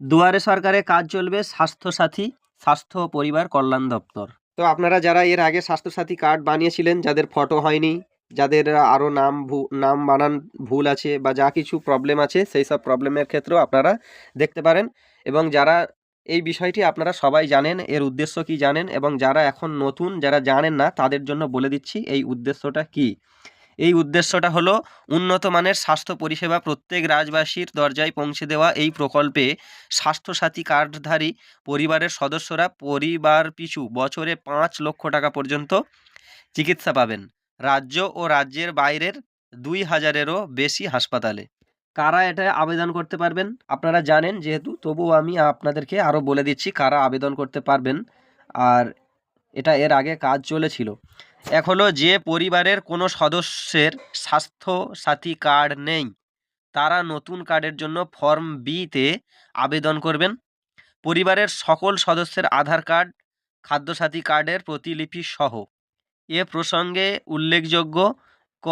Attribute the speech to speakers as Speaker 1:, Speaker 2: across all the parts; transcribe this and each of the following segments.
Speaker 1: দুয়ারে সরকারে কাজ চলবে স্বাস্থ্যসাথী, স্বাস্থ্য ও পরিবার কল্যাণ দপ্তর। তো আপনারা যারা এর আগে স্বাস্থ্যসাথী কার্ড বানিয়েছিলেন, যাদের ফটো হয়নি, যাদের আরও নাম বানান ভুল আছে বা যা কিছু প্রবলেম আছে, সেই সব প্রবলেমের ক্ষেত্রেও আপনারা দেখতে পারেন। এবং যারা এই বিষয়টি আপনারা সবাই জানেন, এর উদ্দেশ্য কি জানেন, এবং যারা এখন নতুন যারা জানেন না তাদের জন্য বলে দিচ্ছি এই উদ্দেশ্যটা কি। এই উদ্দেশ্যটা হলো উন্নত মানের স্বাস্থ্য পরিষেবা প্রত্যেক রাজ্যবাসীর দরজায় পৌঁছে দেওয়া। এই প্রকল্পে স্বাস্থ্যসাথী কার্ডধারী পরিবারের সদস্যরা পরিবার পিছু বছরে 5 লক্ষ টাকা পর্যন্ত চিকিৎসা পাবেন, রাজ্য ও রাজ্যের বাইরের 2000-এরও বেশি হাসপাতালে। কারা এটা আবেদন করতে পারবেন আপনারা জানেন যেহেতু, তবুও আমি আপনাদেরকে আরও বলে দিচ্ছি কারা আবেদন করতে পারবেন। আর এটা এর আগে কাজ চলেছিল। এক হলো, যে পরিবারের কোনো সদস্যের স্বাস্থ্য সাথী কার্ড নেই তারা নতুন কার্ডের জন্য ফর্ম বিতে আবেদন করবেন। পরিবারের সকল সদস্যের আধার কার্ড, খাদ্যসাথী কার্ডের প্রতিলিপি সহ। এ প্রসঙ্গে উল্লেখযোগ্য, ক,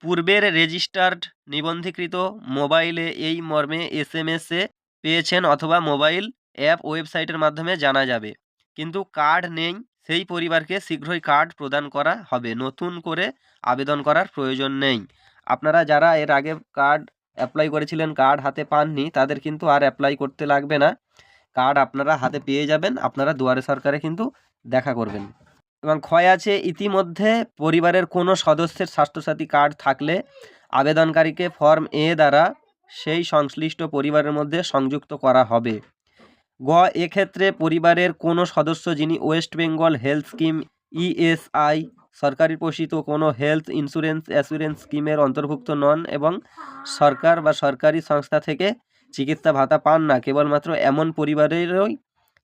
Speaker 1: পূর্বের রেজিস্টার্ড নিবন্ধীকৃত মোবাইলে এই মর্মে SMS-এ পেয়েছেন অথবা মোবাইল অ্যাপ ওয়েবসাইটের মাধ্যমে জানা যাবে। কিন্তু কার্ড নেই সেই পরিবারকে শীঘ্রই কার্ড প্রদান করা হবে, নতুন করে আবেদন করার প্রয়োজন নেই। আপনারা যারা এর আগে কার্ড অ্যাপ্লাই করেছিলেন, কার্ড হাতে পাননি, তাদের কিন্তু আর অ্যাপ্লাই করতে লাগবে না। কার্ড আপনারা হাতে পেয়ে যাবেন, আপনারা দুয়ারে সরকারে কিন্তু দেখা করবেন। এবং ক্ষয় আছে, ইতিমধ্যে পরিবারের কোনো সদস্যের স্বাস্থ্যসাথী কার্ড থাকলে আবেদনকারীকে ফর্ম এ দ্বারা সেই সংশ্লিষ্ট পরিবারের মধ্যে সংযুক্ত করা হবে। গ, এক্ষেত্রে পরিবারের কোনো সদস্য যিনি West Bengal health scheme ESI সরকারি পোষিত কোনো হেলথ ইন্স্যুরেন্স অ্যাসুরেন্স স্কিমের অন্তর্ভুক্ত নন এবং সরকার বা সরকারি সংস্থা থেকে চিকিৎসা ভাতা পান না, কেবলমাত্র এমন পরিবারেরই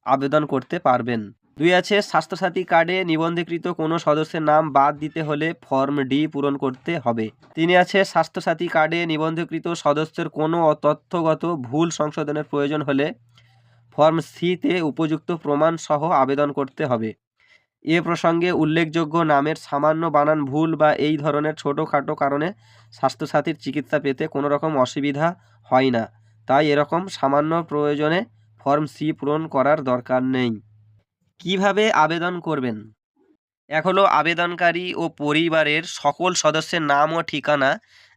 Speaker 1: আবেদন করতে পারবেন। 2 আছে, স্বাস্থ্যসাথী কার্ডে নিবন্ধীকৃত কোনো সদস্যের নাম বাদ দিতে হলে ফর্ম ডি পূরণ করতে হবে। 3 আছে, স্বাস্থ্যসাথী কার্ডে নিবন্ধীকৃত সদস্যের কোনো তথ্যগত ভুল সংশোধনের প্রয়োজন হলে ফর্ম সিতে উপযুক্ত প্রমাণ সহ আবেদন করতে হবে। এ প্রসঙ্গে উল্লেখযোগ্য, নামের সামান্য বানান ভুল বা এই ধরনের ছোটোখাটো কারণে স্বাস্থ্যসাথীর চিকিৎসা পেতে কোনো রকম অসুবিধা হয় না, তাই এরকম সামান্য প্রয়োজনে ফর্ম সি পূরণ করার দরকার নেই। কিভাবে আবেদন করবেন? এক হলো, আবেদনকারী ও পরিবারের সকল সদস্যের নাম ও ঠিকানা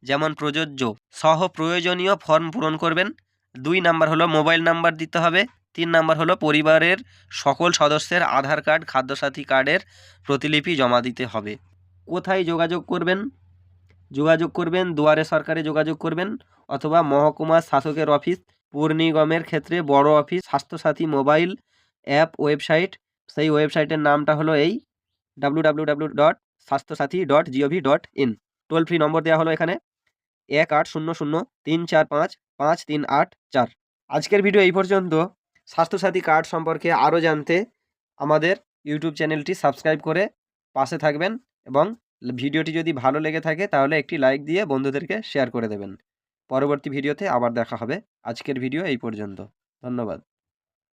Speaker 1: যেমন প্রযোজ্য সহ প্রয়োজনীয় ফর্ম পূরণ করবেন। 2 নাম্বার হলো, মোবাইল নাম্বার দিতে হবে। 3 নাম্বার হলো, পরিবারের সকল সদস্যের আধার কার্ড, খাদ্যসাথী কার্ডের প্রতিলিপি জমা দিতে হবে। কোথায় যোগাযোগ করবেন? যোগাযোগ করবেন দুয়ারে সরকারে যোগাযোগ করবেন, অথবা মহকুমা শাসকের অফিস, পুর নিগমের ক্ষেত্রে বড় office, Swasthyasathi mobile app website, সেই ওয়েবসাইটের নামটা হলো এই www.swasthsathi.gov.in। টোল ফ্রি নম্বর দেওয়া হলো এখানে 1800-345-5384। আজকের ভিডিও এই পর্যন্ত। স্বাস্থ্যসাথী কার্ড সম্পর্কে আরও জানতে আমাদের ইউটিউব চ্যানেলটি সাবস্ক্রাইব করে পাশে থাকবেন, এবং ভিডিওটি যদি ভালো লেগে থাকে তাহলে একটি লাইক দিয়ে বন্ধুদেরকে শেয়ার করে দেবেন। পরবর্তী ভিডিওতে আবার দেখা হবে। আজকের ভিডিও এই পর্যন্ত। ধন্যবাদ।